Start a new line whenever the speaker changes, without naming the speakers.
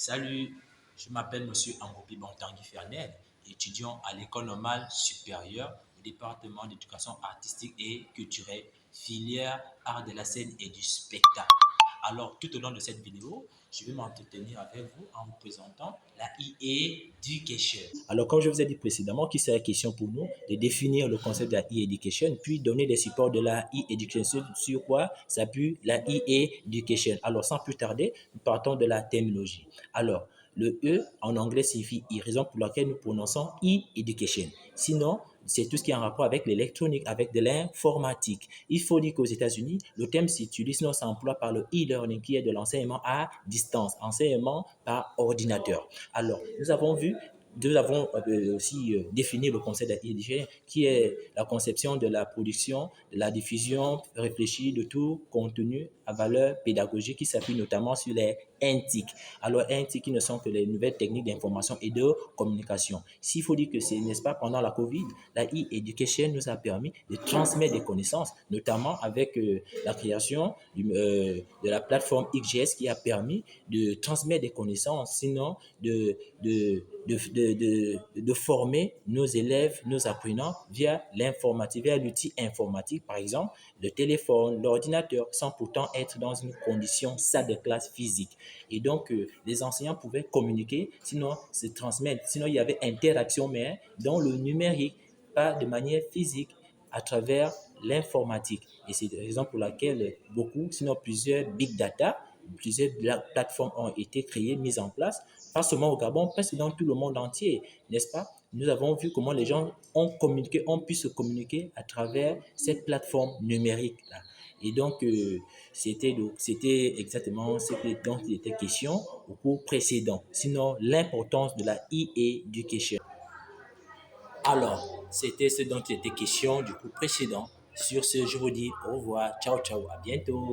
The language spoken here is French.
Salut, je m'appelle Monsieur Angopi Bontangui Fernel, étudiant à l'École normale supérieure au département d'éducation artistique et culturelle, filière art de la scène et du spectacle. Alors, tout au long de cette vidéo, je vais m'entretenir avec vous en vous présentant la e-education. Alors, comme je vous ai dit précédemment, qu'il serait question pour nous de définir le concept de la e-education, puis donner des supports de la e-education, sur quoi s'appuie la e-education. Alors, sans plus tarder, nous partons de la terminologie. Alors, le E en anglais signifie E, raison pour laquelle nous prononçons e-education. Sinon, c'est tout ce qui est en rapport avec l'électronique, avec de l'informatique. Il faut dire qu'aux États-Unis, le terme s'utilise, sinon s'emploie par le e-learning, qui est de l'enseignement à distance, enseignement par ordinateur. Alors, nous avons aussi défini le concept d'intelligence, qui est la conception de la production, de la diffusion réfléchie de tout contenu à valeur pédagogique qui s'appuie notamment sur les NTIC. Alors, NTIC qui ne sont que les nouvelles techniques d'information et de communication. S'il faut dire que c'est, n'est-ce pas, pendant la COVID, la e-education nous a permis de transmettre des connaissances, notamment avec la création de la plateforme XGS qui a permis de transmettre des connaissances, sinon de former nos élèves, nos apprenants via l'informatique, via l'outil informatique, par exemple, le téléphone, l'ordinateur, sans pourtant être dans une condition salle de classe physique. Et donc, les enseignants pouvaient communiquer, sinon se transmettre, sinon il y avait interaction, mais dans le numérique, pas de manière physique, à travers l'informatique. Et c'est la raison pour laquelle beaucoup, sinon plusieurs big data, plusieurs plateformes ont été créées, mises en place, pas seulement au Gabon, presque dans tout le monde entier, n'est-ce pas? Nous avons vu comment les gens ont communiqué, ont pu se communiquer à travers ces plateformes numériques-là. Et donc, c'était exactement ce dont il était question au cours précédent. Sinon, l'importance de la e-education. Alors, c'était ce dont il était question du cours précédent. Sur ce, je vous dis au revoir, ciao, ciao, à bientôt.